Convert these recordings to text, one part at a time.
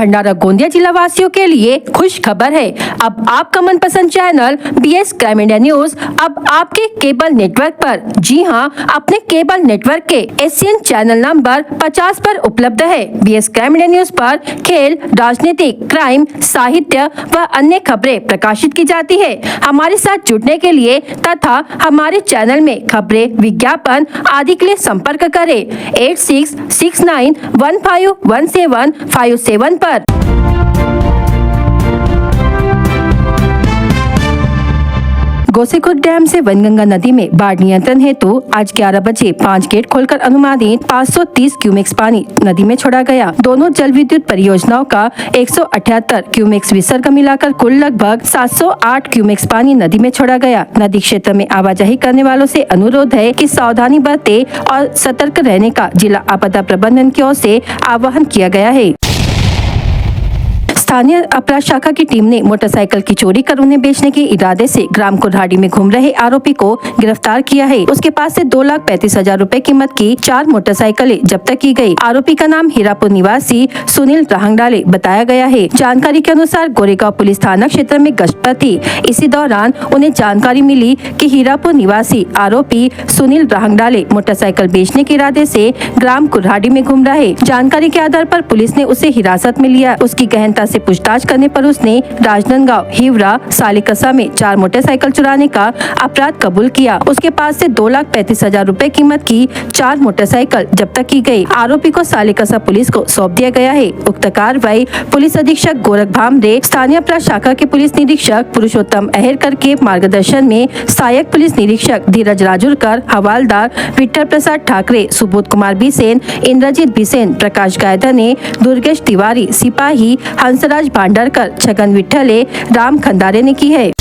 भंडारा गोंदिया जिला वासियों के लिए खुश खबर है। अब आपका मनपसंद channel BS crime India news अब आपके केबल नेटवर्क पर, जी हां, अपने केबल नेटवर्क के एशियन चैनल नंबर 50 पर उपलब्ध है। BS क्राइम इंडिया न्यूज पर खेल, राजनीतिक, क्राइम, साहित्य व अन्य खबरें प्रकाशित की जाती है। हमारे साथ जुड़ने के लिए तथा हमारे चैनल में खबरें, विज्ञापन आदि के लिए संपर्क करें 8669151757 पर। गोसेखुर्द डैम से वनगंगा नदी में बाढ़ नियंत्रण हेतु आज 11 बजे 5 गेट खोलकर अनुमानित 530 क्यूमेक्स पानी नदी में छोड़ा गया। दोनों जल विद्युत परियोजनाओं का 178 क्यूमेक्स विसर्ग मिलाकर कुल लगभग 708 क्यूमेक्स पानी नदी में छोड़ा गया। नदी क्षेत्र में आवाजाही करने वालों से अनुरोध है कि सावधानी बरते और सतर्क रहने का जिला आपदा प्रबंधन की ओर से आह्वान किया गया है। स्थानीय अपराध शाखा की टीम ने मोटरसाइकिल की चोरी कर उन्हें बेचने के इरादे से ग्राम कुल्हाड़ी में घूम रहे आरोपी को गिरफ्तार किया है। उसके पास से 2,35,000 रुपए कीमत की 4 मोटरसाइकिलें जब्त की गई। आरोपी का नाम हीरापुर निवासी सुनील राहंगडाले बताया गया है। जानकारी के अनुसार गोरेगांव पुलिस थाना क्षेत्र में गश्त पर थी। इसी दौरान उन्हें जानकारी मिली कि हीरापुर निवासी आरोपी सुनील राहंगडाले मोटरसाइकिल बेचने के इरादे से ग्राम कुल्हाड़ी में घूम रहा है। जानकारी के आधार पर पुलिस ने उसे हिरासत में लिया। उसकी गहनता से पूछताछ करने पर उसने राजनांदगांव, हिवरा, सालिकसा में 4 मोटरसाइकिल चुराने का अपराध कबूल किया। उसके पास से 2,35,000 रुपए कीमत की 4 मोटरसाइकिल जब्त की गई। आरोपी को सालिकसा पुलिस को सौंप दिया गया है। उक्त कार्रवाई पुलिस अधीक्षक गोरख भामरे, स्थानीय अपराध शाखा के पुलिस निरीक्षक पुरुषोत्तम अहेरकर के मार्गदर्शन में सहायक पुलिस निरीक्षक धीरज राजुरकर, हवालदार विठल प्रसाद ठाकरे, सुबोध कुमार बिसेन, इंद्रजीत बिसेन, प्रकाश गायधने, दुर्गेश तिवारी, सिपाही हंसराज भांडारकर, छगन विठले, राम खंदारे ने की है।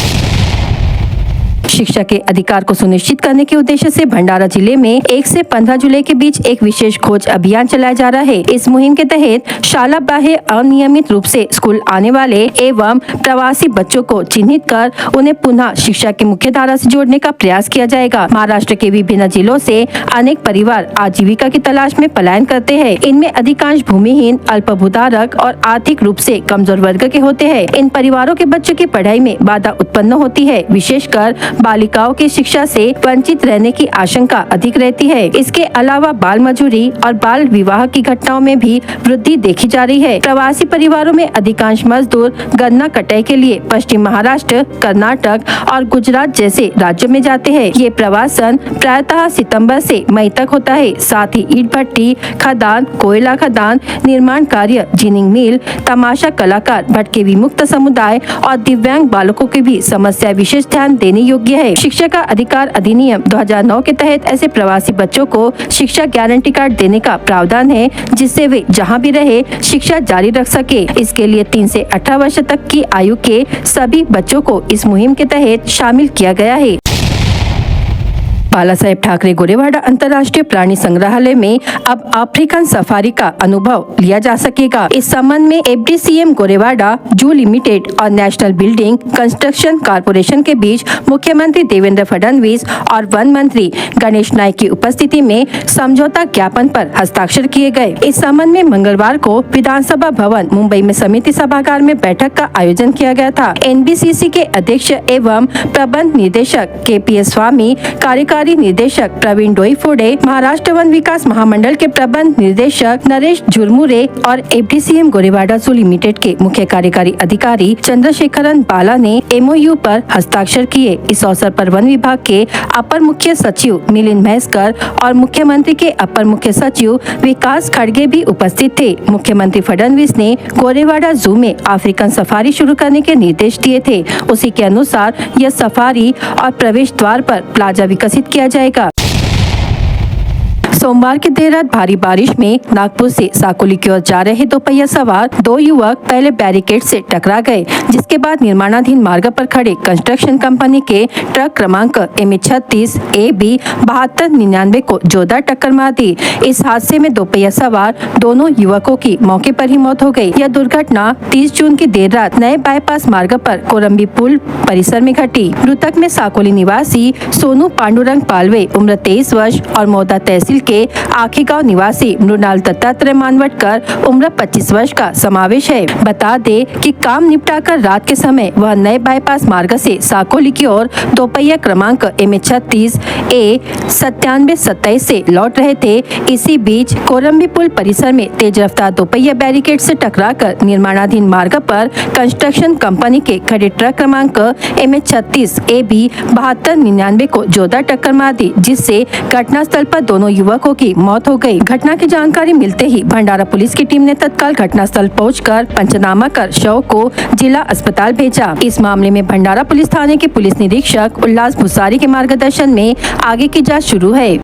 शिक्षा के अधिकार को सुनिश्चित करने के उद्देश्य से भंडारा जिले में 1 से 15 जुलाई के बीच एक विशेष खोज अभियान चलाया जा रहा है। इस मुहिम के तहत शाला बाह्य अनियमित रूप से स्कूल आने वाले एवं प्रवासी बच्चों को चिन्हित कर उन्हें पुनः शिक्षा की मुख्य धारा से जोड़ने का प्रयास किया जाएगा। महाराष्ट्र के विभिन्न जिलों से अनेक परिवार आजीविका की तलाश में पलायन करते हैं। इनमें अधिकांश भूमिहीन, अल्पभूधारक और आर्थिक रूप से कमजोर वर्ग के होते हैं। इन परिवारों के बच्चों की पढ़ाई में बाधा उत्पन्न होती है। विशेषकर बालिकाओं की शिक्षा से वंचित रहने की आशंका अधिक रहती है। इसके अलावा बाल मजूरी और बाल विवाह की घटनाओं में भी वृद्धि देखी जा रही है। प्रवासी परिवारों में अधिकांश मजदूर गन्ना कटाई के लिए पश्चिम महाराष्ट्र, कर्नाटक और गुजरात जैसे राज्यों में जाते हैं। ये प्रवासन प्रायतः सितंबर से मई तक होता है। साथ ही ईंट भट्टी, खदान, कोयला खदान, निर्माण कार्य, जिनिंग मिल, तमाशा कलाकार, भटके विमुक्त समुदाय और दिव्यांग बालकों की भी समस्या विशेष ध्यान देने योग्य है। शिक्षा का अधिकार अधिनियम 2009 के तहत ऐसे प्रवासी बच्चों को शिक्षा गारंटी कार्ड देने का प्रावधान है, जिससे वे जहां भी रहे शिक्षा जारी रख सके। इसके लिए 3 से 18 वर्ष तक की आयु के सभी बच्चों को इस मुहिम के तहत शामिल किया गया है। बाला साहेब ठाकरे गोरेवाड़ा अंतर्राष्ट्रीय प्राणी संग्रहालय में अब अफ्रीकन सफारी का अनुभव लिया जा सकेगा। इस संबंध में FDCM गोरेवाड़ा जू लिमिटेड और नेशनल बिल्डिंग कंस्ट्रक्शन कॉर्पोरेशन के बीच मुख्यमंत्री देवेंद्र फडणवीस और वन मंत्री गणेश नाइक की उपस्थिति में समझौता ज्ञापन पर हस्ताक्षर किए गए। इस संबंध में मंगलवार को विधानसभा भवन मुंबई में समिति सभागार में बैठक का आयोजन किया गया था। NBCC के अध्यक्ष एवं प्रबंध निदेशक KPS स्वामी, कार्यकारी निदेशक प्रवीण डोईफोडे, महाराष्ट्र वन विकास महामंडल के प्रबंध निदेशक नरेश झुरमुरे और FDCM गोरेवाड़ा जू लिमिटेड के मुख्य कार्यकारी अधिकारी चंद्रशेखरन बाला ने MOU पर हस्ताक्षर किए। इस अवसर पर वन विभाग के अपर मुख्य सचिव मिलिंद महेश्कर और मुख्यमंत्री के अपर मुख्य सचिव विकास खड़गे भी उपस्थित थे। मुख्यमंत्री फडणवीस ने गोरेवाड़ा जू में अफ्रीकन सफारी शुरू करने के निर्देश दिए थे। उसी के अनुसार यह सफारी और प्रवेश द्वार पर प्लाजा विकसित किया जाएगा। सोमवार की देर रात भारी बारिश में नागपुर से साकोली की ओर जा रहे दोपहिया सवार 2 युवक पहले बैरिकेड से टकरा गए, जिसके बाद निर्माणाधीन मार्ग पर खड़े कंस्ट्रक्शन कंपनी के ट्रक क्रमांक MH36 AB 7299 को जोरदार टक्कर मार दी। इस हादसे में दोपहिया सवार दोनों युवकों की मौके पर ही मौत हो गई। यह दुर्घटना 30 जून की देर रात नए बाईपास मार्ग पर कोरम्बी पुल परिसर में घटी। मृतक में साकोली निवासी सोनू पांडुरंग पालवे उम्र 23 वर्ष और मौदा तहसील के आखी गाँव निवासी मृणाल दत्तात्रेय मानवटकर उम्र 25 वर्ष का समावेश है। बता दे कि काम निपटाकर रात के समय वह नए बाईपास मार्ग से साकोली की ओर दोपहिया क्रमांक MH36A9727 से लौट रहे थे। इसी बीच कोरम्बी पुल परिसर में तेज रफ्तार दोपहिया बैरिकेड से टकराकर निर्माणाधीन मार्ग पर कंस्ट्रक्शन कंपनी के खड़े ट्रक क्रमांक MH36AB7299 को जोरदार टक्कर मार दी, जिससे घटनास्थल पर दोनों युवकों की मौत हो गई। घटना की जानकारी मिलते ही भंडारा पुलिस की टीम ने तत्काल घटनास्थल पहुंचकर पंचनामा कर शव को जिला अस्पताल भेजा। इस मामले में भंडारा पुलिस थाने के पुलिस निरीक्षक उल्लास भुसारी के मार्गदर्शन में आगे की जांच शुरू है।